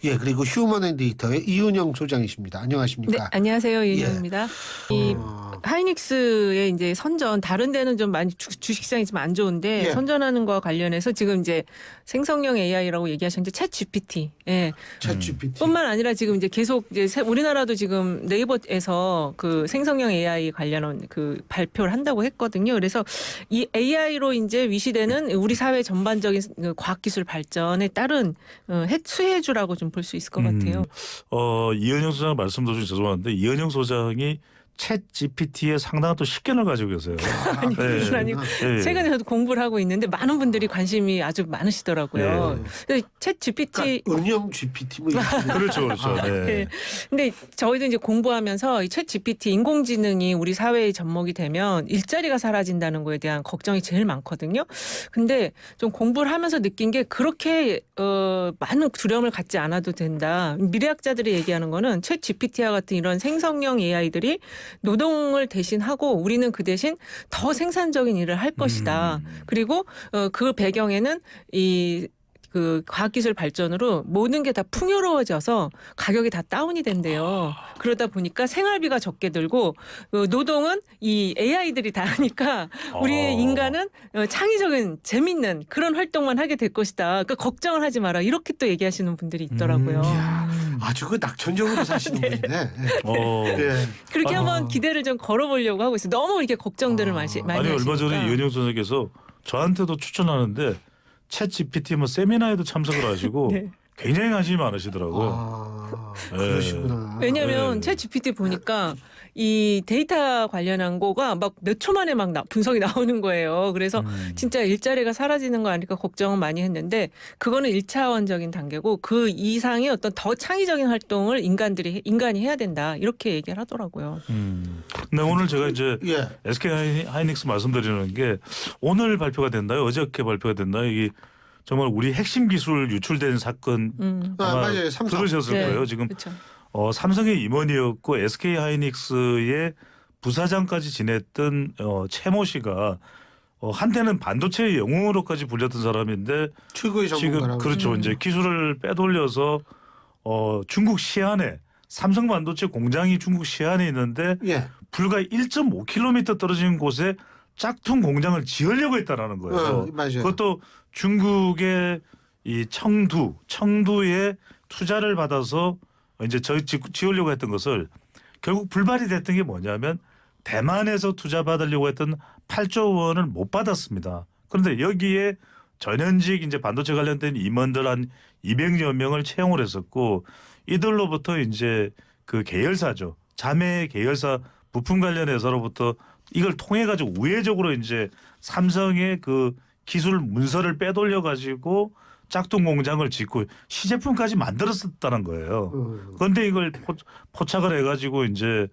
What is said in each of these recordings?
예, 그리고 휴먼앤데이터의 이은영 소장이십니다. 네, 안녕하십니까? 안녕하세요. 이은영입니다. 이 어, 하이닉스의 이제 선전 다른 데는 좀 많이 주식시장이 좀 안 좋은데 예. 선전하는 거와 관련해서 지금 이제 생성형 AI라고 얘기하셨는데 챗 GPT 예. 챗GPT. 뿐만 아니라 지금 이제 계속 이제 우리나라도 지금 네이버에서 그 생성형 AI 관련한 그 발표를 한다고 했거든요. 그래서 이 AI로 이제 위시되는 우리 사회 전반적인 그 과학기술 발전에 따른 수혜주라고 좀 볼 수 있을 것 같아요. 이은영 소장 말씀 도중 죄송한데 이은영 소장이 챗 GPT에 상당한 또 식견을 가지고 계세요. 아니 그건 아니고 예. 최근에 저도 공부를 하고 있는데 많은 분들이 관심이 아주 많으시더라고요. 챗 GPT 그러니까 은영 GPT 뭐 이런. 그렇죠, 그렇죠. 네. 네. 근데 저희도 이제 공부하면서 이 챗 GPT 인공지능이 우리 사회의 접목이 되면 일자리가 사라진다는 거에 대한 걱정이 제일 많거든요. 근데 좀 공부를 하면서 느낀 게 그렇게 많은 두려움을 갖지 않아도 된다. 미래학자들이 얘기하는 거는 챗 GPT와 같은 이런 생성형 AI들이 노동을 대신하고 우리는 그 대신 더 생산적인 일을 할 것이다. 그리고 그 배경에는 그 과학기술 발전으로 모든 게 다 풍요로워져서 가격이 다 다운이 된대요. 그러다 보니까 생활비가 적게 들고 노동은 이 AI들이 다 하니까 우리 인간은 창의적인 재밌는 그런 활동만 하게 될 것이다. 그러니까 걱정을 하지 마라. 이렇게 또 얘기하시는 분들이 있더라고요. 이야, 아주 그 낙천적으로 사시는 분이네. 예. 그렇게 한번 기대를 좀 걸어보려고 하고 있어요. 너무 이렇게 걱정들을 많이 아니 하시니까. 얼마 전에 이은영 소장께서 저한테도 추천하는데 챗 GPT 뭐 세미나에도 참석을 하시고 네. 굉장히 관심이 많으시더라고요. 아, 그러시구나. 왜냐하면 네. 챗 GPT 보니까 이 데이터 관련한 거가 막 몇 초 만에 막 분석이 나오는 거예요. 그래서 진짜 일자리가 사라지는 거 아닐까 걱정은 많이 했는데 그거는 1차원적인 단계고 그 이상의 어떤 더 창의적인 활동을 인간이 해야 된다. 이렇게 얘기를 하더라고요. 근데 오늘 제가 이제 예. SK 하이닉스 말씀드리는 게 오늘 발표가 됐나요? 어저께 발표가 됐나요? 이게 정말 우리 핵심 기술 유출된 사건 아마 맞아요. 삼성. 들으셨을 네. 거예요. 지금 그렇죠. 삼성의 임원이었고 SK 하이닉스의 부사장까지 지냈던 최모 씨가 한때는 반도체 영웅으로까지 불렸던 사람인데 최고의 지금 전문가라고. 그렇죠. 이제 기술을 빼돌려서 중국 시안에 삼성 반도체 공장이 중국 시안에 있는데 예. 불과 1.5km 떨어진 곳에 짝퉁 공장을 지으려고 했다라는 거예요. 맞아요. 그것도 중국의 이 청두에 투자를 받아서 이제 지으려고 했던 것을 결국 불발이 됐던 게 뭐냐면 대만에서 투자 받으려고 했던 8조 원을 못 받았습니다. 그런데 여기에 전현직 이제 반도체 관련된 임원들 한 200여 명을 채용을 했었고 이들로부터 이제 그 계열사죠. 자매 계열사 부품 관련 회사로부터 이걸 통해 가지고 우회적으로 이제 삼성의 그 기술 문서를 빼돌려 가지고 짝퉁 공장을 짓고 시제품까지 만들었었다는 거예요. 그런데 이걸 포착을 해가지고 이제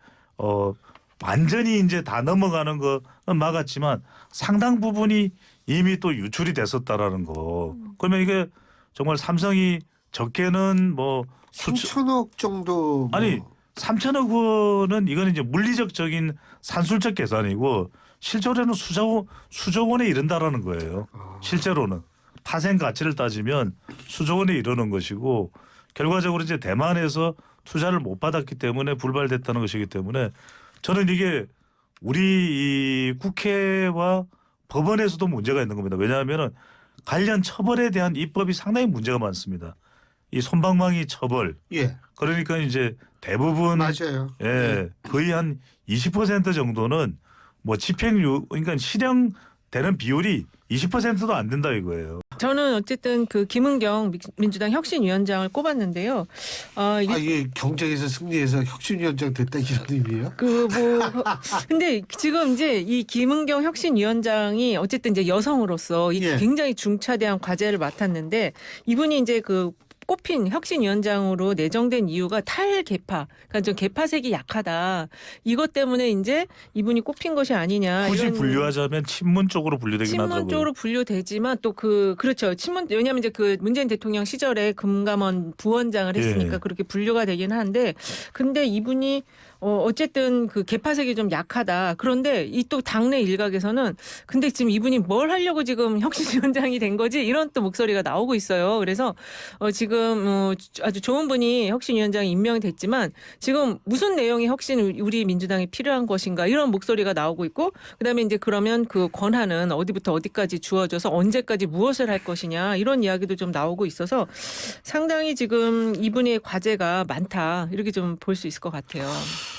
완전히 이제 다 넘어가는 거는 막았지만 상당 부분이 이미 또 유출이 됐었다라는 거. 그러면 이게 정말 삼성이 적게는 뭐 3천억 정도. 아니 3천억 원은 이거는 이제 물리적인 산술적 계산이고 실제로는 수조 원에 이른다라는 거예요. 실제로는 파생 가치를 따지면 수조 원에 이르는 것이고 결과적으로 이제 대만에서 투자를 못 받았기 때문에 불발됐다는 것이기 때문에 저는 이게 우리 이 국회와 법원에서도 문제가 있는 겁니다. 왜냐하면은 관련 처벌에 대한 입법이 상당히 문제가 많습니다. 이 솜방망이 처벌. 예. 그러니까 이제 대부분 맞아요. 예, 거의 한 20% 정도는 뭐 집행유 그러니까 실형되는 비율이 20%도 안 된다 이거예요. 저는 어쨌든 그 김은경 민주당 혁신위원장을 꼽았는데요. 이게 경쟁에서 승리해서 혁신위원장 됐다 이런 의미예요? 근데 지금 이제 이 김은경 혁신위원장이 어쨌든 이제 여성으로서 이 예. 굉장히 중차대한 과제를 맡았는데 이분이 이제 그 꼽힌 혁신위원장으로 내정된 이유가 탈계파, 그러니까 좀 계파색이 약하다. 이것 때문에 이제 이분이 꼽힌 것이 아니냐. 굳이 이런 분류하자면 친문 쪽으로 분류되긴 하더라고요. 친문 쪽으로 분류되지만 또 그렇죠. 친문 왜냐하면 이제 그 문재인 대통령 시절에 금감원 부원장을 했으니까 예. 그렇게 분류가 되긴 하는데 근데 이분이 어쨌든 그 개파색이 좀 약하다. 그런데 이 또 당내 일각에서는 근데 지금 이분이 뭘 하려고 지금 혁신위원장이 된 거지? 이런 또 목소리가 나오고 있어요. 그래서 지금 아주 좋은 분이 혁신위원장이 임명이 됐지만 지금 무슨 내용의 혁신이 우리 민주당에 필요한 것인가 이런 목소리가 나오고 있고 그다음에 이제 그러면 그 권한은 어디부터 어디까지 주어져서 언제까지 무엇을 할 것이냐 이런 이야기도 좀 나오고 있어서 상당히 지금 이분의 과제가 많다 이렇게 좀 볼 수 있을 것 같아요.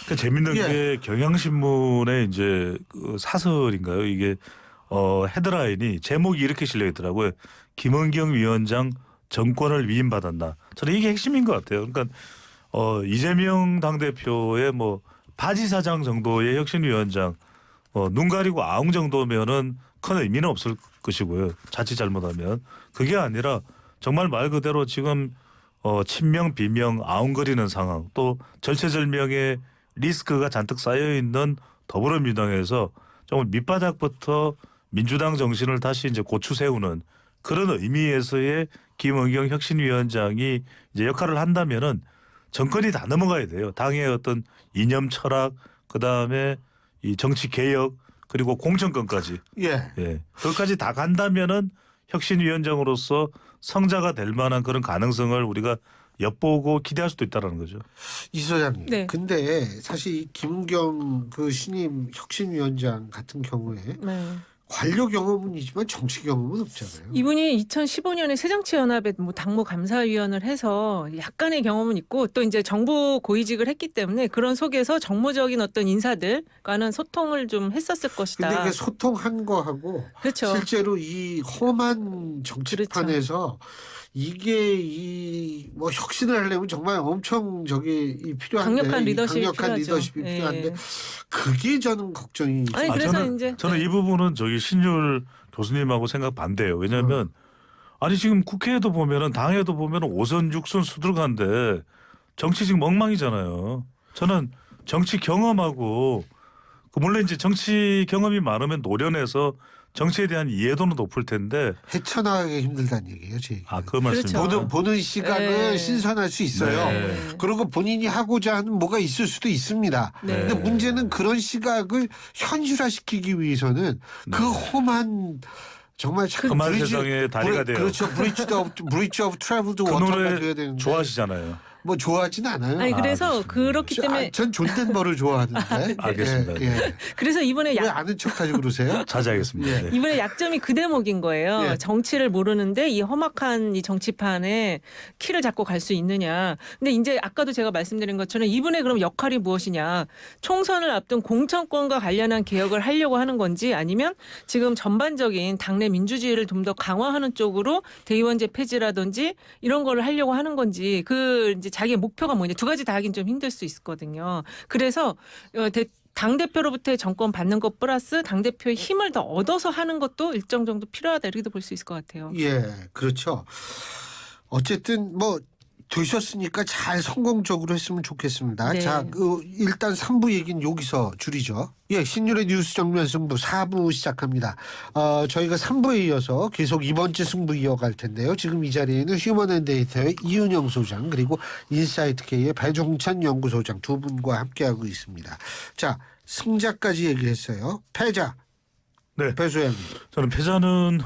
그 재밌는 게 경향신문의 이제 그 사설인가요? 이게 헤드라인이 제목이 이렇게 실려 있더라고요. 김은경 위원장 정권을 위임받았나. 저는 이게 핵심인 것 같아요. 그러니까 이재명 당대표의 뭐 바지 사장 정도의 혁신위원장 눈 가리고 아웅 정도면은 큰 의미는 없을 것이고요. 자칫 잘못하면 그게 아니라 정말 말 그대로 지금 친명 비명 아웅거리는 상황 또 절체절명의 리스크가 잔뜩 쌓여 있는 더불어민주당에서 정말 밑바닥부터 민주당 정신을 다시 이제 고추 세우는 그런 의미에서의 김은경 혁신위원장이 이제 역할을 한다면은 정권이 다 넘어가야 돼요. 당의 어떤 이념 철학 그다음에 이 정치 개혁 그리고 공천권까지 예. 그것까지 다 간다면은 혁신위원장으로서 성자가 될 만한 그런 가능성을 우리가 엿보고 기대할 수도 있다는 거죠. 이 소장님. 네. 근데 사실 이 김은경 그 신임 혁신위원장 같은 경우에 네. 관료 경험은 있지만 정치 경험은 없잖아요. 이분이 2015년에 새정치연합에 뭐 당무 감사위원을 해서 약간의 경험은 있고 또 이제 정부 고위직을 했기 때문에 그런 속에서 정무적인 어떤 인사들과는 소통을 좀 했었을 것이다. 근데 그 소통한 거하고 그렇죠. 실제로 이 험한 정치판에서 이게 이 뭐 혁신을 하려면 정말 엄청 필요한데 강력한 리더십이 강력한 필요하죠. 리더십이 예. 필요한데 그게 저는 걱정이 아니 그래서 이제 저는 이 부분은 신율 교수님하고 생각 반대예요. 왜냐하면 아니 지금 국회에도 보면은 당에도 보면은 5선 6선 수두룩한데 정치 지금 엉망이잖아요. 저는 정치 경험하고 물론 이제 정치 경험이 많으면 노련해서 정치에 대한 이해도는 높을 텐데 헤쳐나가기 힘들다는 얘기예요, 제 얘기. 그 말씀입니다. 그렇죠. 보는 시각은 네. 신선할 수 있어요. 네. 그리고 본인이 하고자 하는 뭐가 있을 수도 있습니다. 네. 근데 문제는 그런 시각을 현실화시키기 위해서는 그 험한 정말 험한 세상의 다리가 돼요. 그렇죠. 브리지 오브 트래블드 그 워터가 노래 돼야 되는데 좋아하시잖아요. 뭐 좋아하진 않아요. 아니 그래서 그렇기 때문에 전 존댓말을 좋아하는데. 알겠습니다. 그래서 이번에 왜 아는 척하지 그러세요? 자제하겠습니다. 예. 네. 이번에 약점이 그 대목인 거예요. 예. 정치를 모르는데 이 험악한 이 정치판에 키를 잡고 갈 수 있느냐. 근데 이제 아까도 제가 말씀드린 것처럼 이분의 그럼 역할이 무엇이냐. 총선을 앞둔 공천권과 관련한 개혁을 하려고 하는 건지 아니면 지금 전반적인 당내 민주주의를 좀 더 강화하는 쪽으로 대의원제 폐지라든지 이런 거를 하려고 하는 건지 그 이제 자기의 목표가 뭐냐. 두 가지 다 하긴 좀 힘들 수 있을 거거든요. 그래서 당대표로부터의 정권 받는 것 플러스 당대표의 힘을 더 얻어서 하는 것도 일정 정도 필요하다 이렇게도 볼 수 있을 것 같아요. 예, 그렇죠. 어쨌든 뭐 되셨으니까 잘 성공적으로 했으면 좋겠습니다. 네. 자, 일단 3부 얘기는 여기서 줄이죠. 예, 신율의 뉴스 정면 승부 4부 시작합니다. 저희가 3부에 이어서 계속 이번 주 승부 이어갈 텐데요. 지금 이 자리에는 휴먼앤데이터의 이윤영 소장 그리고 인사이트K의 배종찬 연구소장 두 분과 함께하고 있습니다. 자, 승자까지 얘기를 했어요. 패자. 네. 배 소장님. 저는 패자는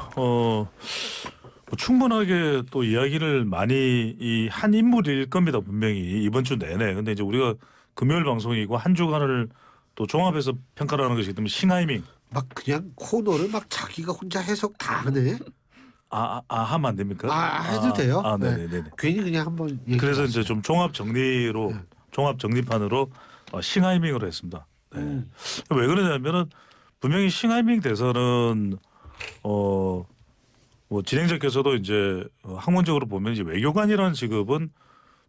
충분하게 또 이야기를 많이 한 인물일 겁니다. 분명히 이번 주 내내. 근데 이제 우리가 금요일 방송이고 한 주간을 또 종합해서 평가를 하는 것이기 때문에 싱하이밍. 막 그냥 코너를 막 자기가 혼자 해석 다 하네. 하면 안 됩니까? 해도 돼요. 네네네. 괜히 그냥 한번 얘기. 그래서 이제 좀 종합 정리판으로 싱하이밍으로 했습니다. 네. 왜 그러냐면은 분명히 싱하이밍 대선은 뭐 진행자께서도 이제 학문적으로 보면 이제 외교관이라는 직업은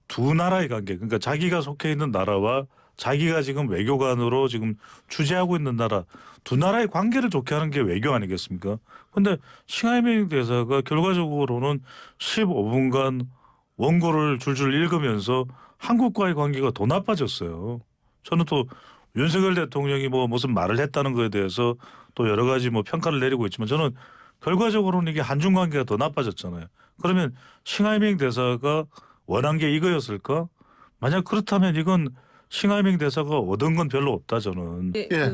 두 나라의 관계, 그러니까 자기가 속해 있는 나라와 자기가 지금 외교관으로 지금 주재하고 있는 나라 두 나라의 관계를 좋게 하는 게 외교 아니겠습니까? 그런데 싱하이밍 대사가 결과적으로는 15분간 원고를 줄줄 읽으면서 한국과의 관계가 더 나빠졌어요. 저는 또 윤석열 대통령이 뭐 무슨 말을 했다는 거에 대해서 또 여러 가지 뭐 평가를 내리고 있지만 저는 결과적으로는 이게 한중 관계가 더 나빠졌잖아요. 그러면 싱하이밍 대사가 원한 게 이거였을까? 만약 그렇다면 이건 싱하이밍 대사가 얻은 건 별로 없다 저는. 네, 예.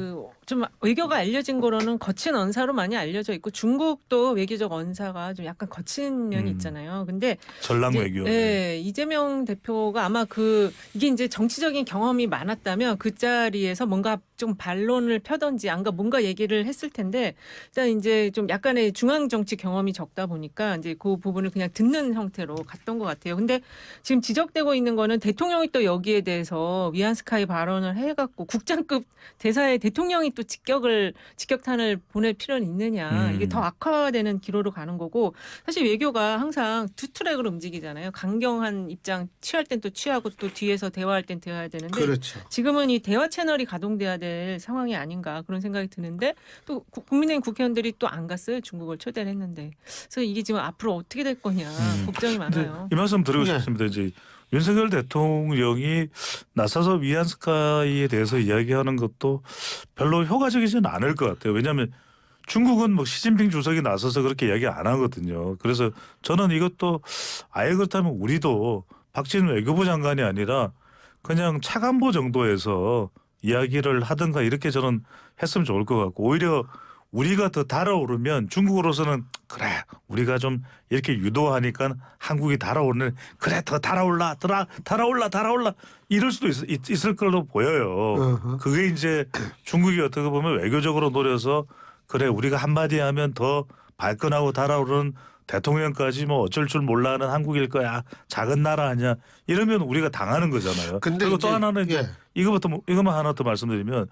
좀 외교가 알려진 거로는 거친 언사로 많이 알려져 있고 중국도 외교적 언사가 좀 약간 거친 면이 있잖아요. 근데 전랑 이제, 외교. 네, 이재명 대표가 아마 이게 이제 정치적인 경험이 많았다면 그 자리에서 뭔가 좀 반론을 펴던지 뭔가 얘기를 했을 텐데 일단 이제 좀 약간의 중앙 정치 경험이 적다 보니까 이제 그 부분을 그냥 듣는 형태로 갔던 것 같아요. 근데 지금 지적되고 있는 거는 대통령이 또 여기에 대해서 위안스카이 발언을 해갖고 국장급 대사에 대통령이 또 직격탄을 보낼 필요는 있느냐. 이게 더 악화되는 기로로 가는 거고 사실 외교가 항상 두 트랙으로 움직이잖아요. 강경한 입장 취할 땐 또 취하고 또 뒤에서 대화할 땐 대화해야 되는데 그렇죠. 지금은 이 대화 채널이 가동돼야 될 상황이 아닌가 그런 생각이 드는데 또 국민의힘 국회의원들이 또 안 갔어요. 중국을 초대를 했는데. 그래서 이게 지금 앞으로 어떻게 될 거냐 걱정이 많아요. 이 말씀 드리고 네. 싶습니다. 이제 윤석열 대통령이 나서서 위안스카이에 대해서 이야기하는 것도 별로 효과적이지는 않을 것 같아요. 왜냐하면 중국은 뭐 시진핑 주석이 나서서 그렇게 이야기 안 하거든요. 그래서 저는 이것도 아예 그렇다면 우리도 박지원 외교부 장관이 아니라 그냥 차관보 정도에서 이야기를 하든가 이렇게 저는 했으면 좋을 것 같고 오히려 우리가 더 달아오르면 중국으로서는 그래 우리가 좀 이렇게 유도하니까 한국이 달아오르는 그래 더 달아올라 달아올라 이럴 수도 있을 걸로 보여요. 어허. 그게 이제 중국이 어떻게 보면 외교적으로 노려서 그래 우리가 한마디 하면 더 발끈하고 달아오르는 대통령까지 뭐 어쩔 줄 몰라 하는 한국일 거야. 작은 나라 아니야. 이러면 우리가 당하는 거잖아요. 근데 그리고 이제, 또 하나는 이제 예. 이것만 하나 더 말씀드리면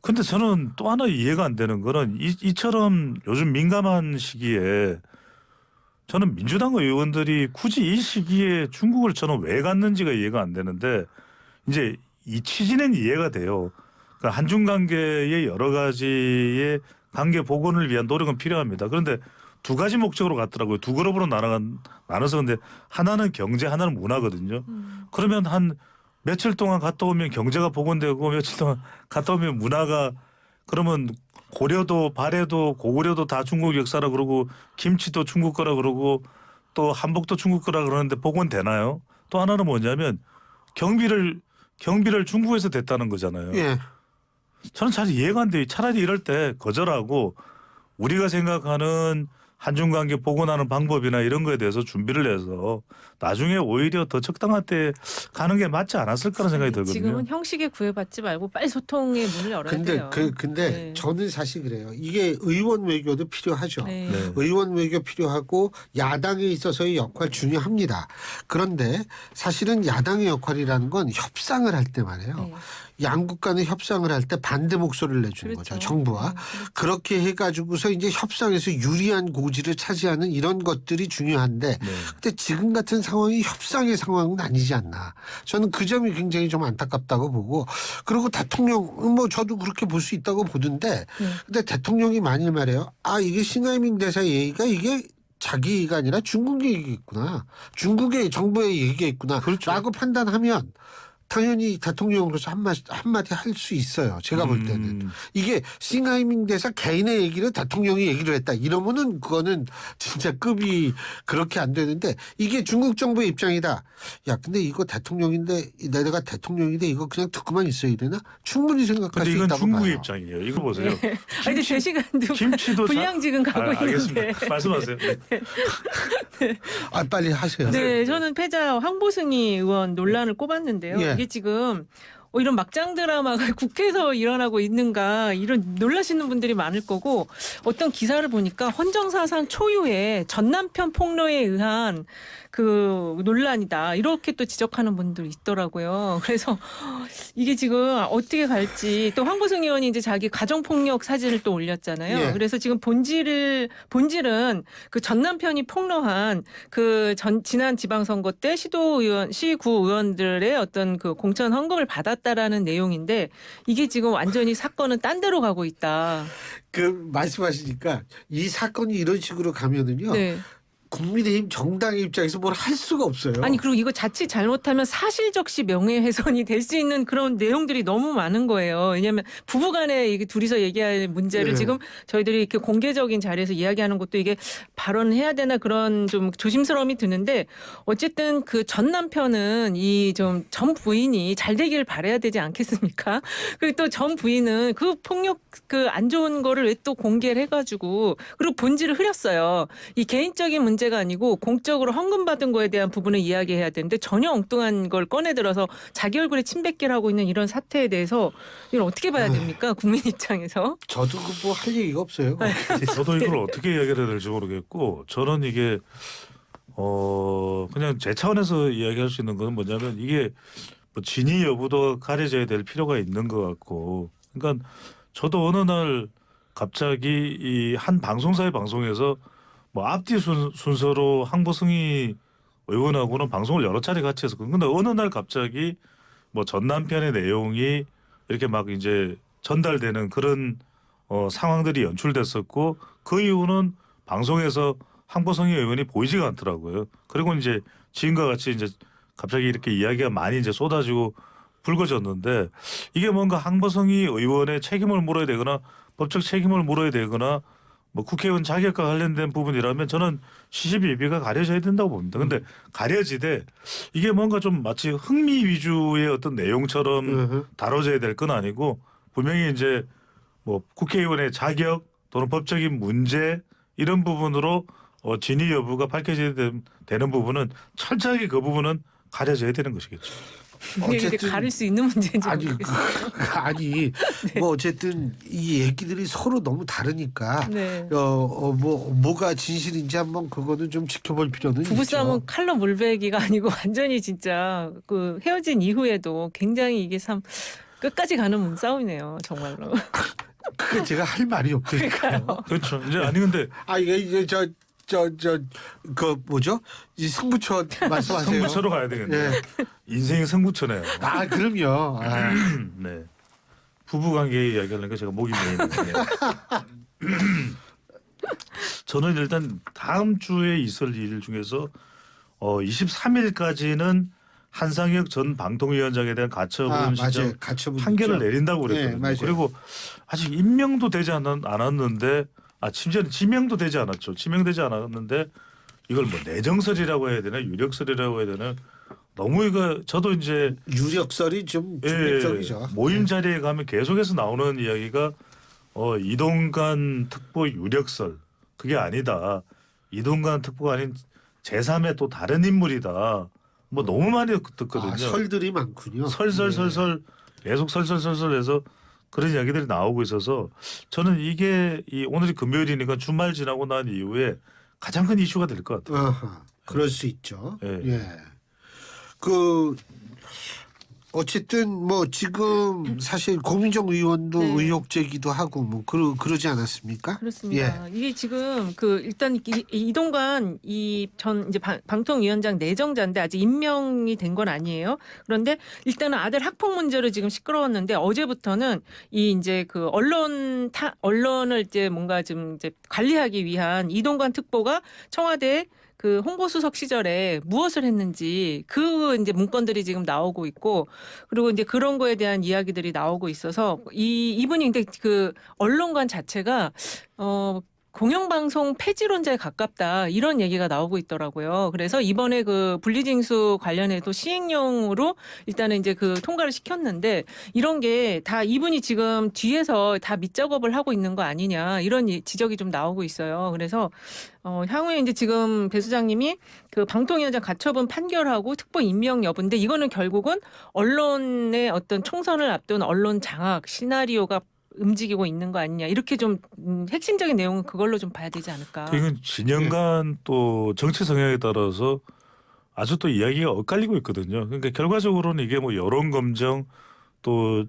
근데 저는 또 하나 이해가 안 되는 거는 이처럼 요즘 민감한 시기에 저는 민주당 의원들이 굳이 이 시기에 중국을 저는 왜 갔는지가 이해가 안 되는데 이제 이 취지는 이해가 돼요. 그러니까 한중 관계의 여러 가지의 관계 복원을 위한 노력은 필요합니다. 그런데 두 가지 목적으로 갔더라고요. 두 그룹으로 나눠서 근데 하나는 경제, 하나는 문화거든요. 그러면 한 며칠 동안 갔다 오면 경제가 복원되고 며칠 동안 갔다 오면 문화가 그러면 고려도 발해도 고구려도 다 중국 역사라 그러고 김치도 중국 거라 그러고 또 한복도 중국 거라 그러는데 복원되나요? 또 하나는 뭐냐면 경비를 중국에서 댔다는 거잖아요. 예. 저는 잘 이해가 안 돼요. 차라리 이럴 때 거절하고 우리가 생각하는 한중 관계 복원하는 방법이나 이런 거에 대해서 준비를 해서 나중에 오히려 더 적당한 때 가는 게 맞지 않았을까라는 생각이 들거든요. 지금은 형식에 구애받지 말고 빨리 소통의 문을 열어야 근데 돼요. 근데 네. 저는 사실 그래요. 이게 의원 외교도 필요하죠. 네. 네. 의원 외교 필요하고 야당에 있어서의 역할 중요합니다. 그런데 사실은 야당의 역할이라는 건 협상을 할 때 말이에요. 네. 양국 간의 협상을 할 때 반대 목소리를 내주는 그렇죠. 거죠. 정부와. 네, 그렇죠. 그렇게 해가지고서 이제 협상에서 유리한 고지를 차지하는 이런 것들이 중요한데 네. 근데 지금 같은 상황이 협상의 상황은 아니지 않나. 저는 그 점이 굉장히 좀 안타깝다고 보고 그리고 대통령 뭐 저도 그렇게 볼 수 있다고 보던데 네. 근데 대통령이 만일 말해요. 아 이게 싱하이밍 대사 얘기가 이게 자기 얘기가 아니라 중국 얘기겠구나. 중국의 정부의 얘기겠구나. 그렇죠. 라고 판단하면 당연히 대통령으로서 한마디 할 수 있어요. 제가 볼 때는. 이게 싱하이밍 대사 개인의 얘기를 대통령이 얘기를 했다. 이러면은 그거는 진짜 급이 그렇게 안 되는데 이게 중국 정부의 입장이다. 야 근데 이거 대통령인데 내가 대통령인데 이거 그냥 듣고만 있어야 되나? 충분히 생각할 근데 수 이건 있다고 중국의 봐요. 입장이에요. 이거 보세요. 네. 아니, 근데 제 시간도 김치도 분량 지금 가고 있는데. 알겠습니다. 말씀하세요. 네. 아 빨리 하세요. 네, 저는 패자 황보승이 의원 논란을 꼽았는데요. 예. 이게 지금 이런 막장 드라마가 국회에서 일어나고 있는가 이런 놀라시는 분들이 많을 거고 어떤 기사를 보니까 헌정사상 초유의 전 남편 폭로에 의한 그 논란이다 이렇게 또 지적하는 분들 있더라고요. 그래서 이게 지금 어떻게 갈지 또 황보승 의원이 이제 자기 가정폭력 사진을 또 올렸잖아요. 예. 그래서 지금 본질은 그 전 남편이 폭로한 그 지난 지방선거 때 시구 의원들의 어떤 그 공천 헌금을 받았다라는 내용인데 이게 지금 완전히 사건은 딴 데로 가고 있다. 그 말씀하시니까 이 사건이 이런 식으로 가면은요. 네. 국민의힘 정당의 입장에서 뭘 할 수가 없어요. 아니 그리고 이거 자칫 잘못하면 사실적시 명예훼손이 될 수 있는 그런 내용들이 너무 많은 거예요. 왜냐하면 부부간에 이게 둘이서 얘기할 문제를 네. 지금 저희들이 이렇게 공개적인 자리에서 이야기하는 것도 이게 발언해야 되나 그런 좀 조심스러움이 드는데 어쨌든 그 전 남편은 이 좀 전 부인이 잘 되기를 바라야 되지 않겠습니까? 그리고 또 전 부인은 그 폭력 그 안 좋은 거를 왜 또 공개를 해가지고 그리고 본질을 흐렸어요. 이 개인적인 문제가 아니고 공적으로 헌금 받은 거에 대한 부분을 이야기해야 되는데 전혀 엉뚱한 걸 꺼내 들어서 자기 얼굴에 침뱉기를 하고 있는 이런 사태에 대해서 이걸 어떻게 봐야 됩니까? 국민 입장에서. 저도 뭐 할 얘기가 없어요. 저도 이걸 어떻게 이야기를 해야 될지 모르겠고 저는 이게 그냥 제 차원에서 이야기할 수 있는 건 뭐냐면 이게 뭐 진위 여부도 가려져야 될 필요가 있는 것 같고 그러니까 저도 어느 날 갑자기 이 한 방송사의 방송에서 뭐 앞뒤 순서로 황보승희 의원하고는 방송을 여러 차례 같이 해서 근데 어느 날 갑자기 뭐 전 남편의 내용이 이렇게 막 이제 전달되는 그런 상황들이 연출됐었고 그 이유는 방송에서 황보승희 의원이 보이지가 않더라고요. 그리고 이제 지금과 같이 이제 갑자기 이렇게 이야기가 많이 이제 쏟아지고 불거졌는데 이게 뭔가 황보승희 의원의 책임을 물어야 되거나 법적 책임을 물어야 되거나 뭐 국회의원 자격과 관련된 부분이라면 저는 시시비비가 가려져야 된다고 봅니다. 근데 가려지되 이게 뭔가 좀 마치 흥미 위주의 어떤 내용처럼 다뤄져야 될 건 아니고 분명히 이제 뭐 국회의원의 자격 또는 법적인 문제 이런 부분으로 진위 여부가 밝혀져야 되는 부분은 철저하게 그 부분은 가려져야 되는 것이겠죠. 근데 어쨌든 가릴 수 있는 문제인지 아니 모르겠어요. 아니 뭐 어쨌든 이 얘기들이 서로 너무 다르니까 네. 뭐가 진실인지 한번 그거는 좀 지켜볼 필요는 부부싸움은 있죠. 칼로 물베기가 아니고 완전히 진짜 그 헤어진 이후에도 굉장히 이게 참 끝까지 가는 싸움이네요. 정말로. 그게 제가 할 말이 없으니까요. 그렇죠. 이제 아니 근데 이게 그 뭐죠? 이 승부처 말씀하세요. 승부처로 가야 되겠네요. 예. 인생이 승부처네요. 그럼요. 네. 부부관계 이야기하려니까 제가 목이 메이네요. 저는 일단 다음 주에 있을 일 중에서 23일까지는 한상혁 전 방통위원장에 대한 가처분 시정 맞아요. 가처분 판결을 있죠. 내린다고 그랬거든요. 네, 맞아요. 그리고 아직 임명도 되지 않았는데 심지어는 지명도 되지 않았죠. 지명되지 않았는데 이걸 뭐 내정설이라고 해야 되나 유력설이라고 해야 되나 너무 이거 저도 이제 유력설이 좀 중립적이죠. 모임 자리에 가면 계속해서 나오는 이야기가 이동관 특보 유력설 그게 아니다. 이동관 특보가 아닌 제3의 또 다른 인물이다. 뭐 너무 많이 듣거든요. 설들이 많군요. 설설 계속 설설설설해서 그런 이야기들이 나오고 있어서 저는 이게 오늘이 금요일이니까 주말 지나고 난 이후에 가장 큰 이슈가 될 것 같아요. 그럴 수 있죠. 예. 예. 어쨌든 뭐 지금 사실 고민정 의원도 네. 의혹 제기도 하고 뭐 그러지 않았습니까? 그렇습니다. 이게 지금 일단 이동관 전 이제 방통위원장 내정자인데 아직 임명이 된 건 아니에요. 그런데 일단은 아들 학폭 문제로 지금 시끄러웠는데 어제부터는 이제 그 언론을 이제 뭔가 좀 이제 관리하기 위한 이동관 특보가 청와대에 그 홍보수석 시절에 무엇을 했는지 그 이제 문건들이 지금 나오고 있고 그리고 이제 그런 거에 대한 이야기들이 나오고 있어서 이분이 근데 그 언론관 자체가 공영방송 폐지론자에 가깝다 이런 얘기가 나오고 있더라고요. 그래서 이번에 그 분리징수 관련해도 시행령으로 일단은 이제 그 통과를 시켰는데 이런 게 다 이분이 지금 뒤에서 다 밑작업을 하고 있는 거 아니냐 이런 지적이 좀 나오고 있어요. 그래서 향후에 이제 지금 배 수장님이 그 방통위원장 가처분 판결하고 특보 임명 여부인데 이거는 결국은 언론의 어떤 총선을 앞둔 언론 장악 시나리오가 움직이고 있는 거 아니냐 이렇게 좀 핵심적인 내용은 그걸로 좀 봐야 되지 않을까. 이건 진영 간 또 정치 성향에 따라서 아주 또 이야기가 엇갈리고 있거든요. 그러니까 결과적으로는 이게 뭐 여론 검증 또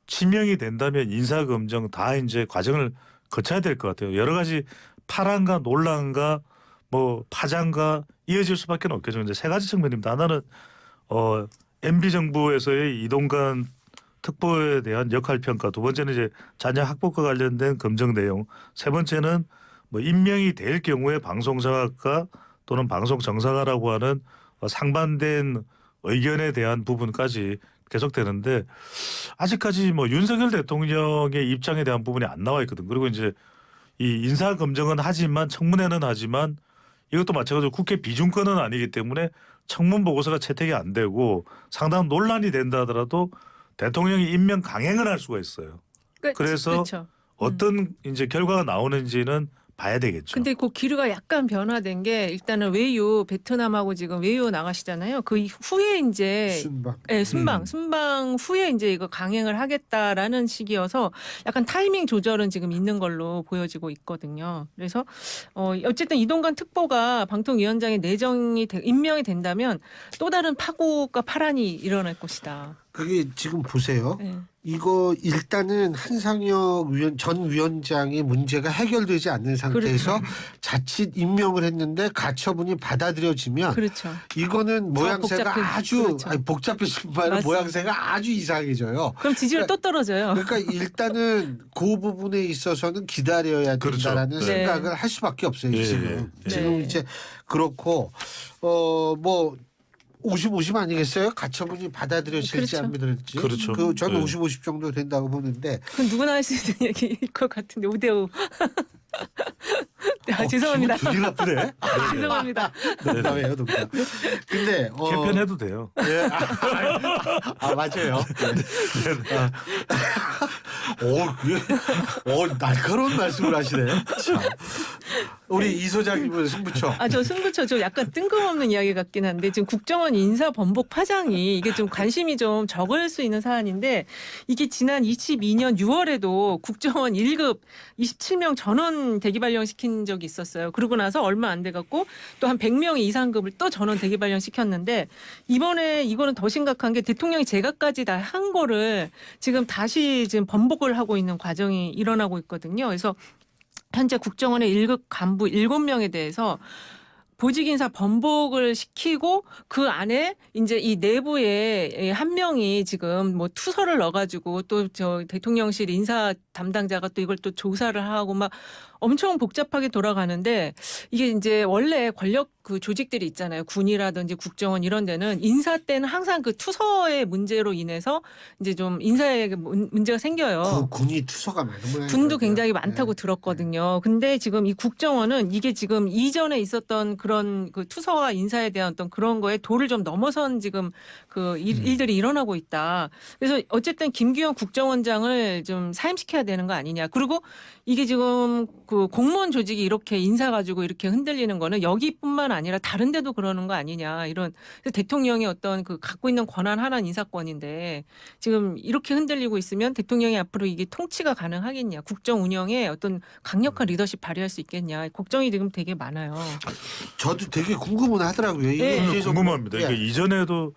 지명이 된다면 인사 검증 다 이제 과정을 거쳐야 될 것 같아요. 여러 가지 파란과 논란과 뭐 파장과 이어질 수밖에 없겠죠. 이제 세 가지 측면입니다. 하나는 MB 정부에서의 이동관 특보에 대한 역할 평가, 두 번째는 이제 자녀 학폭과 관련된 검증 내용, 세 번째는 뭐 임명이 될 경우에 방송 장악과 또는 방송 정상화라고 하는 상반된 의견에 대한 부분까지 계속되는데 아직까지 뭐 윤석열 대통령의 입장에 대한 부분이 안 나와 있거든. 그리고 이제 이 인사 검증은 하지만 청문회는 하지만 이것도 마찬가지로 국회 비준권은 아니기 때문에 청문 보고서가 채택이 안 되고 상당한 논란이 된다 하더라도 대통령이 임명 강행을 할 수가 있어요. 그래서 그렇죠. 어떤 이제 결과가 나오는지는 봐야 되겠죠. 근데 그 기류가 약간 변화된 게 일단은 외유 베트남하고 지금 외유 나가시잖아요. 그 후에 이제 순방. 네, 순방 후에 이제 이거 강행을 하겠다라는 식이어서 약간 타이밍 조절은 지금 있는 걸로 보여지고 있거든요. 그래서 어쨌든 이동관 특보가 방통위원장의 임명이 된다면 또 다른 파고가 파란이 일어날 것이다. 그게 지금 보세요. 네. 이거 일단은 한상혁 전 위원장의 문제가 해결되지 않는 상태에서 그렇죠. 자칫 임명을 했는데 가처분이 받아들여지면 그렇죠. 이거는 모양새가 아주 그렇죠. 복잡해진 말은 맞습니다. 모양새가 아주 이상해져요. 그럼 지지율 또 떨어져요. 그러니까 일단은 그 부분에 있어서는 기다려야 그렇죠. 된다라는 네. 생각을 할 수밖에 없어요. 예, 지금. 예. 지금 네. 이제 그렇고 뭐 50-50 아니겠어요? 가처분이 받아들여질지 그렇죠. 안 받아들여질지. 그렇죠. 저는 네. 50-50 정도 된다고 보는데. 그건 누구나 할 수 있는 얘기일 것 같은데 5대5. 죄송합니다. 기분 되게 나쁘네. 죄송합니다. 농담이에요, 농담. 근데 개편해도 돼요. 예. 맞아요. 날카로운 말씀을 하시네. 참. 우리 이 소장님은 승부처. 저 승부처 좀 약간 뜬금없는 이야기 같긴 한데 지금 국정원 인사 번복 파장이 이게 좀 관심이 좀 적을 수 있는 사안인데 이게 지난 22년 6월에도 국정원 1급 27명 전원 대기 발령 시킨 적이 있었어요. 그러고 나서 얼마 안 돼 갖고 또 한 100명 이상급을 또 전원 대기 발령 시켰는데 이번에 이거는 더 심각한 게 대통령이 제각까지 다 한 거를 지금 다시 지금 번복을 하고 있는 과정이 일어나고 있거든요. 그래서 현재 국정원의 1급 간부 7명에 대해서 보직 인사 번복을 시키고 그 안에 이제 이 내부에 한 명이 지금 뭐 투서를 넣어가지고 또 저 대통령실 인사 담당자가 또 이걸 또 조사를 하고 막 엄청 복잡하게 돌아가는데 이게 이제 원래 권력 그 조직들이 있잖아요. 군이라든지 국정원 이런 데는 인사 때는 항상 그 투서의 문제로 인해서 이제 좀 인사에 문제가 생겨요. 군이 투서가 많은 모양이에요. 군도 굉장히 많다고 들었거든요. 근데 지금 이 국정원은 이게 지금 이전에 있었던 그런 그 투서와 인사에 대한 어떤 그런 거에 도를 좀 넘어선 지금 그 일들이 일어나고 있다. 그래서 어쨌든 김기현 국정원장을 좀 사임시켜야 되는 거 아니냐. 그리고 이게 지금 그 공무원 조직이 이렇게 인사 가지고 이렇게 흔들리는 거는 여기뿐만 아니라 다른 데도 그러는 거 아니냐. 이런 대통령의 어떤 그 갖고 있는 권한 하나는 인사권인데 지금 이렇게 흔들리고 있으면 대통령이 앞으로 이게 통치가 가능하겠냐. 국정 운영에 어떤 강력한 리더십 발휘할 수 있겠냐. 걱정이 지금 되게 많아요. 저도 되게 궁금은 하더라고요. 이게 네. 계속 궁금합니다. 예. 이게 이전에도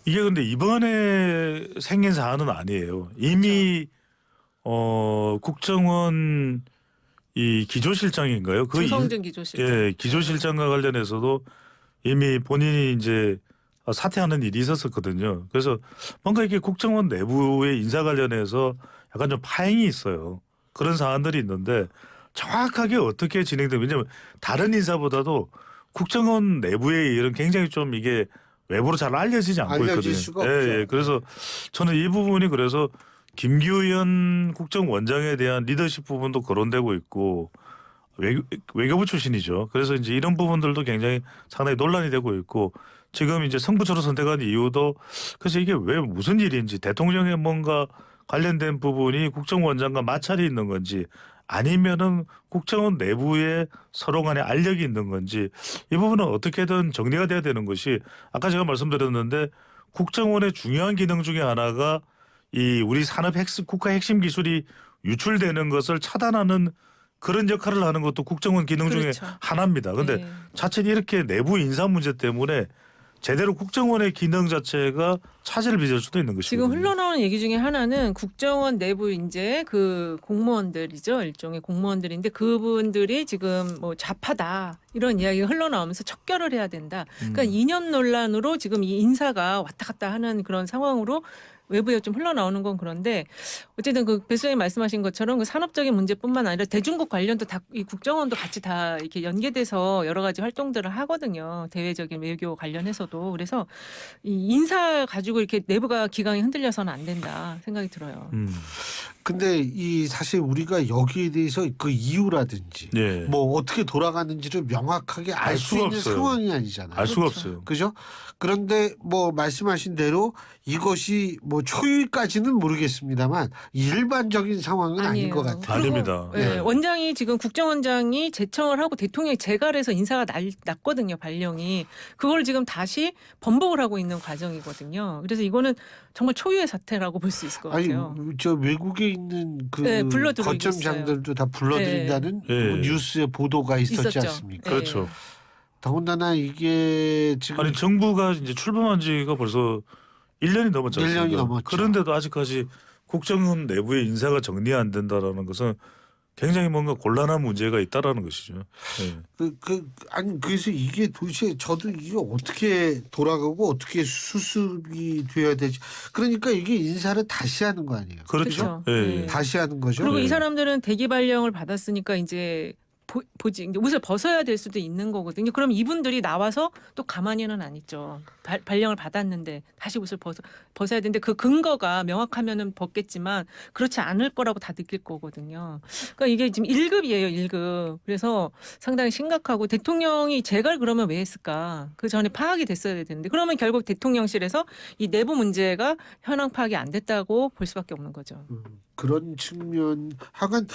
이게 근데 이번에 생긴 사안은 아니에요. 이미 국정원 이 기조실장인가요? 조성준 기조실장. 예, 기조실장과 관련해서도 이미 본인이 이제 사퇴하는 일이 있었었거든요. 그래서 뭔가 이게 국정원 내부의 인사 관련해서 약간 좀 파행이 있어요. 그런 사안들이 있는데 정확하게 어떻게 진행되면 왜냐하면 다른 인사보다도 국정원 내부의 일은 굉장히 좀 이게 외부로 잘 알려지지 않고 알려질 있거든요. 수가 예, 없죠. 예. 그래서 저는 이 부분이 그래서 김규현 국정원장에 대한 리더십 부분도 거론되고 있고 외교부 출신이죠. 그래서 이제 이런 부분들도 굉장히 상당히 논란이 되고 있고 지금 이제 승부처로 선택한 이유도 그래서 이게 왜 무슨 일인지 대통령의 뭔가 관련된 부분이 국정원장과 마찰이 있는 건지 아니면은 국정원 내부에 서로 간에 알력이 있는 건지 이 부분은 어떻게든 정리가 돼야 되는 것이 아까 제가 말씀드렸는데 국정원의 중요한 기능 중에 하나가 이 우리 산업 국가 핵심 기술이 유출되는 것을 차단하는 그런 역할을 하는 것도 국정원 기능 그렇죠. 중에 하나입니다. 그런데 네. 자칫 이렇게 내부 인사 문제 때문에 제대로 국정원의 기능 자체가 차질을 빚을 수도 있는 것이거든요. 지금 흘러나오는 얘기 중에 하나는 국정원 내부 이제 그 공무원들이죠. 일종의 공무원들인데 그분들이 지금 뭐 좌파다 이런 이야기가 흘러나오면서 척결을 해야 된다. 그러니까 이념 논란으로 지금 이 인사가 왔다 갔다 하는 그런 상황으로 외부에 좀 흘러나오는 건 그런데 어쨌든 그 배수장님 말씀하신 것처럼 그 산업적인 문제뿐만 아니라 대중국 관련도 다 이 국정원도 같이 다 이렇게 연계돼서 여러 가지 활동들을 하거든요. 대외적인 외교 관련해서도. 그래서 이 인사 가지고 이렇게 내부가 기강이 흔들려서는 안 된다 생각이 들어요. 근데 이 사실 우리가 여기에 대해서 그 이유라든지 예. 뭐 어떻게 돌아가는지를 명확하게 알 수 수가 있는 없어요. 상황이 아니잖아요. 알 수가 그렇죠. 없어요. 그죠? 그런데 뭐 말씀하신 대로 이것이 뭐 초유까지는 모르겠습니다만 일반적인 상황은 아닌 아니에요. 것 같아요. 아닙니다. 그리고, 예, 네. 원장이 지금 국정원장이 제청을 하고 대통령이 재갈해서 인사가 났거든요. 발령이. 그걸 지금 다시 번복을 하고 있는 과정이거든요. 그래서 이거는 정말 초유의 사태라고 볼 수 있을 것 아니 같아요. 저 외국에 있는 그 네, 불러들이고 거점장들도 다 불러들인다는 네. 뉴스에 보도가 있었지 있었죠. 않습니까? 네. 그렇죠. 더군다나 이게 지금 아니 정부가 이제 출범한 지가 벌써 1년이 넘었지 1년이 않습니까? 넘었죠. 그런데도 아직까지 국정원 내부의 인사가 정리 안 된다라는 것은 굉장히 뭔가 곤란한 문제가 있다라는 것이죠. 네. 아니 그래서 이게 도대체 저도 이게 어떻게 돌아가고 어떻게 수습이 돼야 되지? 그러니까 이게 인사를 다시 하는 거 아니에요? 그렇죠. 그렇죠. 예. 네. 다시 하는 거죠. 그리고 네. 이 사람들은 대기 발령을 받았으니까 이제 보지 이제 옷을 벗어야 될 수도 있는 거거든요. 그럼 이분들이 나와서 또 가만히는 안 있죠. 발령을 받았는데 다시 옷을 벗어야 되는데 그 근거가 명확하면은 벗겠지만 그렇지 않을 거라고 다 느낄 거거든요. 그러니까 이게 지금 1급이에요, 1급. 그래서 상당히 심각하고 대통령이 재갈 그러면 왜 했을까? 그 전에 파악이 됐어야 되는데 그러면 결국 대통령실에서 이 내부 문제가 현황 파악이 안 됐다고 볼 수밖에 없는 거죠. 그런 측면 하간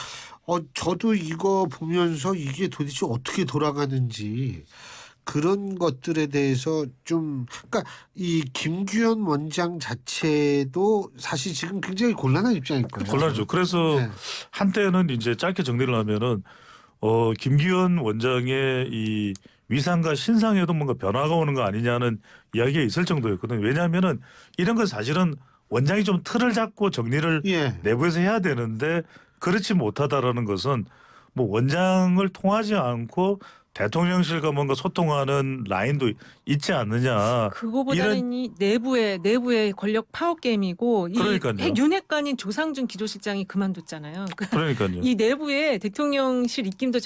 저도 이거 보면서 이게 도대체 어떻게 돌아가는지 그런 것들에 대해서 좀 그러니까 이 김규현 원장 자체도 사실 지금 굉장히 곤란한 입장일 거예요. 곤란하죠. 그래서 네. 한때는 이제 짧게 정리를 하면은 김기현 원장의 이 위상과 신상에도 뭔가 변화가 오는 거 아니냐는 이야기가 있을 정도였거든요. 왜냐하면은 이런 건 사실은 원장이 좀 틀을 잡고 정리를 예. 내부에서 해야 되는데 그렇지 못하다라는 것은 뭐 원장을 통하지 않고 대통령실과 뭔가 소통하는 라인도 있지 않느냐. 그거보다는 이 내부의 권력 파워 게임이고 그러니까요. 윤핵관인 조상준 기조실장이 그만뒀잖아요. 그러니까요. 이 내부에 대통령실 입김도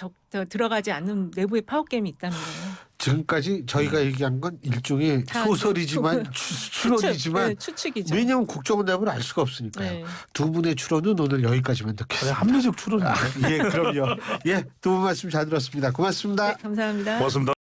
들어가지 않는 내부의 파워 게임이 있다는 거예요. 지금까지 저희가 얘기한 건 일종의 다 소설이지만 추론이지만 추측이죠. 왜냐하면 국정원 내부를 알 수가 없으니까요. 네. 두 분의 추론은 오늘 여기까지만 듣겠습니다. 합리적 추론이죠. 예, 그럼요. 예, 두 분 말씀 잘 들었습니다. 고맙습니다. 네, 감사합니다. 고맙습니다.